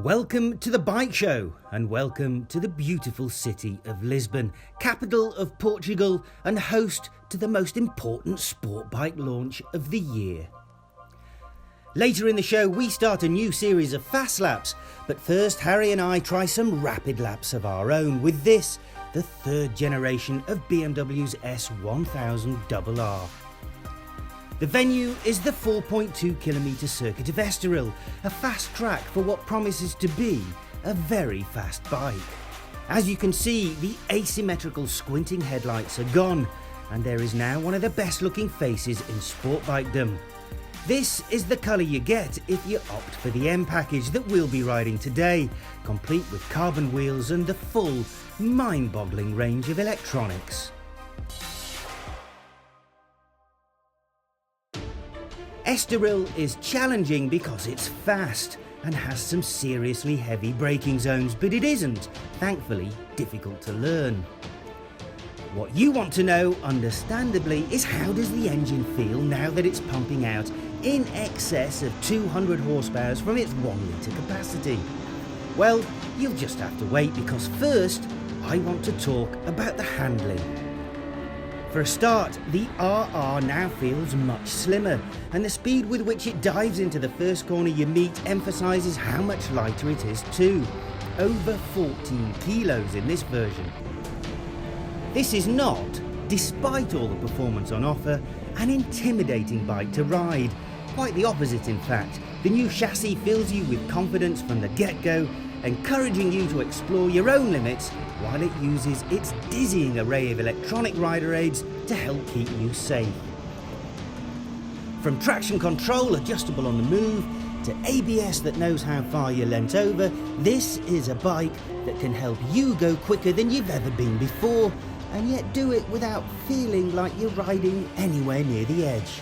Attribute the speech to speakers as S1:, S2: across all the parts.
S1: Welcome to the Bike Show and welcome to the beautiful city of Lisbon, capital of Portugal and host to the most important sport bike launch of the year. Later in the show we start a new series of fast laps, but first Harry and I try some rapid laps of our own with this, the third generation of BMW's S1000RR. The venue is the 4.2km circuit of Estoril, a fast track for what promises to be a very fast bike. As you can see, the asymmetrical squinting headlights are gone, and there is now one of the best looking faces in sport bikedom. This is the colour you get if you opt for the M package that we'll be riding today, complete with carbon wheels and the full, mind-boggling range of electronics. Estoril is challenging because it's fast and has some seriously heavy braking zones, but it isn't, thankfully, difficult to learn. What you want to know, understandably, is how does the engine feel now that it's pumping out in excess of 200 horsepower from its 1 litre capacity? Well, you'll just have to wait because first, I want to talk about the handling. For a start, the RR now feels much slimmer, and the speed with which it dives into the first corner you meet emphasises how much lighter it is too. Over 14 kilos in this version. This is not, despite all the performance on offer, an intimidating bike to ride. Quite the opposite in fact. The new chassis fills you with confidence from the get-go, encouraging you to explore your own limits while it uses its dizzying array of electronic rider aids to help keep you safe. From traction control adjustable on the move to ABS that knows how far you're leant over, this is a bike that can help you go quicker than you've ever been before and yet do it without feeling like you're riding anywhere near the edge.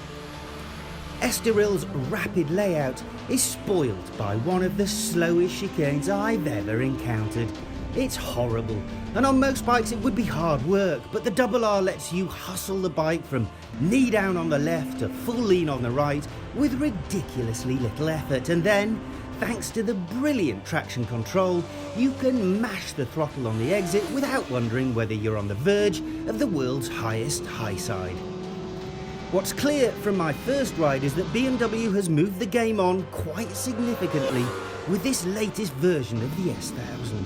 S1: Estoril's rapid layout is spoiled by one of the slowest chicanes I've ever encountered. It's horrible, and on most bikes it would be hard work, but the RR lets you hustle the bike from knee down on the left to full lean on the right with ridiculously little effort, and then, thanks to the brilliant traction control, you can mash the throttle on the exit without wondering whether you're on the verge of the world's highest high side. What's clear from my first ride is that BMW has moved the game on quite significantly with this latest version of the S1000.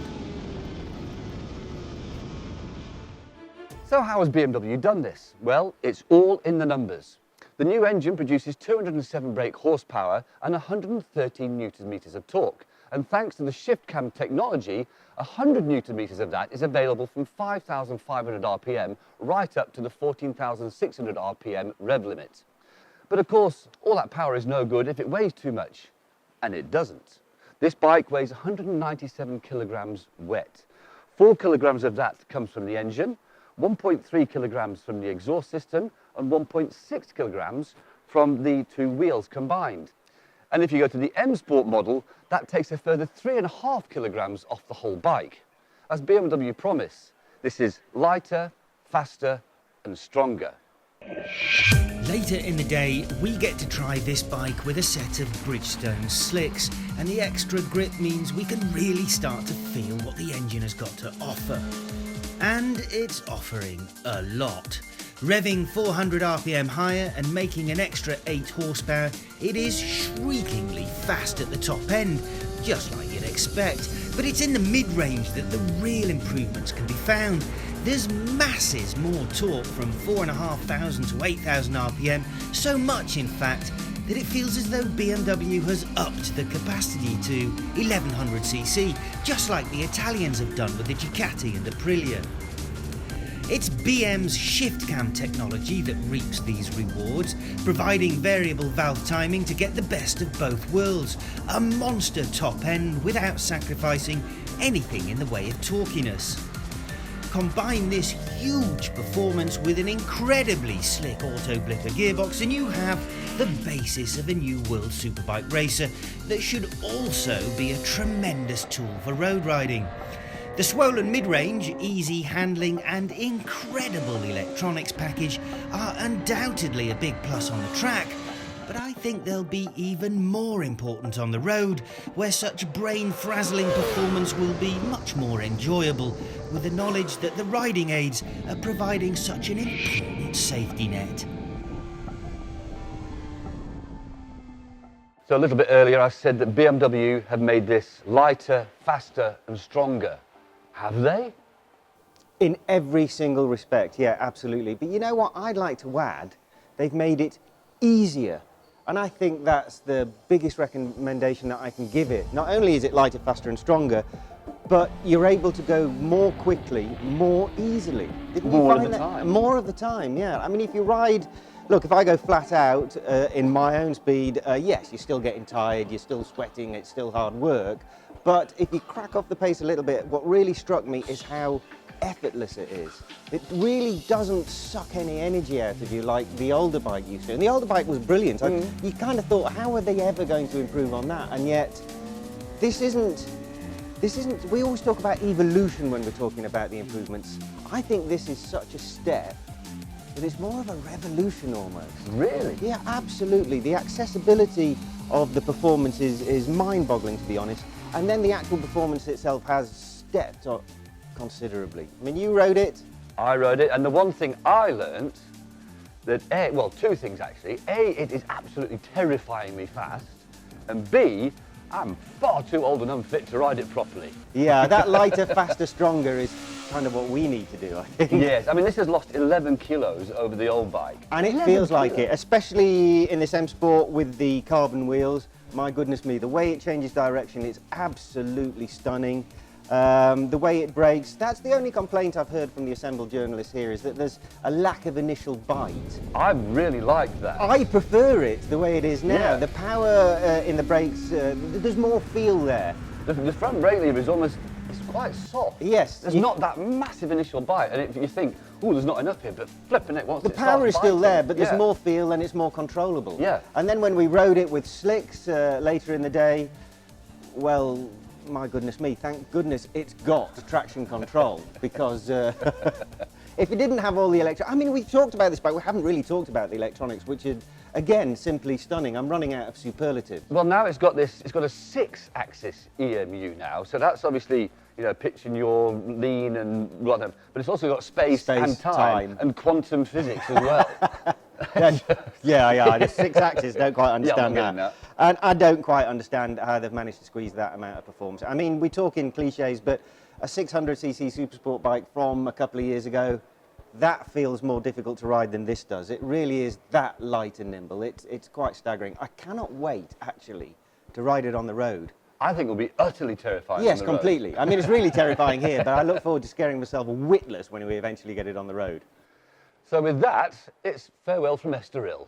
S2: So how has BMW done this? Well, it's all in the numbers. The new engine produces 207 brake horsepower and 113 Nm of torque. And thanks to the shift cam technology, 100 Nm of that is available from 5,500 RPM right up to the 14,600 RPM rev limit. But of course, all that power is no good if it weighs too much. And it doesn't. This bike weighs 197 kilograms wet. 4 kilograms of that comes from the engine, 1.3 kilograms from the exhaust system, and 1.6 kilograms from the two wheels combined. And if you go to the M Sport model, that takes a further 3.5 kilograms off the whole bike. As BMW promise, this is lighter, faster and stronger.
S1: Later in the day, we get to try this bike with a set of Bridgestone slicks, and the extra grip means we can really start to feel what the engine has got to offer. And it's offering a lot. Revving 400 RPM higher and making an extra 8 horsepower, it is shriekingly fast at the top end, just like you'd expect. But it's in the mid-range that the real improvements can be found. There's masses more torque from 4,500 to 8,000 RPM, so much in fact that it feels as though BMW has upped the capacity to 1100cc, just like the Italians have done with the Ducati and Aprilia. It's BM's shift cam technology that reaps these rewards, providing variable valve timing to get the best of both worlds, a monster top end without sacrificing anything in the way of torquiness. Combine this huge performance with an incredibly slick auto-blipper gearbox and you have the basis of a new world superbike racer that should also be a tremendous tool for road riding. The swollen mid-range, easy handling and incredible electronics package are undoubtedly a big plus on the track, but I think they'll be even more important on the road, where such brain-frazzling performance will be much more enjoyable, with the knowledge that the riding aids are providing such an important safety net.
S2: So a little bit earlier I said that BMW have made this lighter, faster and stronger. Have they?
S3: In every single respect, yeah, absolutely. But you know what I'd like to add? They've made it easier. And I think that's the biggest recommendation that I can give it. Not only is it lighter, faster and stronger, but you're able to go more quickly, more easily.
S2: More of the time.
S3: More of the time, yeah. I mean, if you ride, look, if I go flat out in my own speed, yes, you're still getting tired, you're still sweating, it's still hard work. But if you crack off the pace a little bit, what really struck me is how effortless it is. It really doesn't suck any energy out of you like the older bike used to. And the older bike was brilliant. You kind of thought, how are they ever going to improve on that? And yet, this isn't, we always talk about evolution when we're talking about the improvements. I think this is such a step that it's more of a revolution almost.
S2: Really?
S3: Yeah, absolutely. The accessibility of the performance is mind-boggling, to be honest. And then the actual performance itself has stepped up considerably. I mean, you rode it.
S2: I rode it, and the one thing I learnt, that A, well, two things actually. A, it is absolutely terrifyingly fast, and B, I'm far too old and unfit to ride it properly.
S3: Yeah, that lighter, faster, stronger is kind of what we need to do, I think.
S2: Yes, I mean, this has lost 11 kilos over the old bike.
S3: And it feels like it, especially in this M Sport with the carbon wheels. My goodness me, the way it changes direction is absolutely stunning. The way it brakes, that's the only complaint I've heard from the assembled journalists here, is that there's a lack of initial bite.
S2: I really like that.
S3: I prefer it the way it is now.
S2: Yeah.
S3: The power in the brakes, there's more feel there.
S2: The front brake lever is almost, it's quite soft.
S3: Yes.
S2: There's not that massive initial bite, and if you think, oh, there's not enough here, but flipping it once
S3: The
S2: it starts
S3: power is still
S2: biting.
S3: there, but there's
S2: Yeah.
S3: more feel and it's more controllable.
S2: Yeah.
S3: And then when we rode it with slicks later in the day, well, my goodness me, thank goodness it's got traction control, because if it didn't have all the I mean, we've talked about this bike, we haven't really talked about the electronics, which is, again, simply stunning. I'm running out of superlatives.
S2: Well, now it's got a 6-axis EMU now, so that's obviously, you know, pitching your lean and whatever, but it's also got space and time and quantum physics as well.
S3: Yeah, the 6 axis, don't quite understand
S2: I'm getting that.
S3: And I don't quite understand how they've managed to squeeze that amount of performance. I mean, we talk in cliches, but a 600cc supersport bike from a couple of years ago, that feels more difficult to ride than this does. It really is that light and nimble. It's quite staggering. I cannot wait, actually, to ride it on the road.
S2: I think it'll be utterly terrifying.
S3: Yes,
S2: on the road.
S3: completely. I mean, it's really terrifying here, but I look forward to scaring myself witless when we eventually get it on the road.
S2: So with that, it's farewell from Estoril.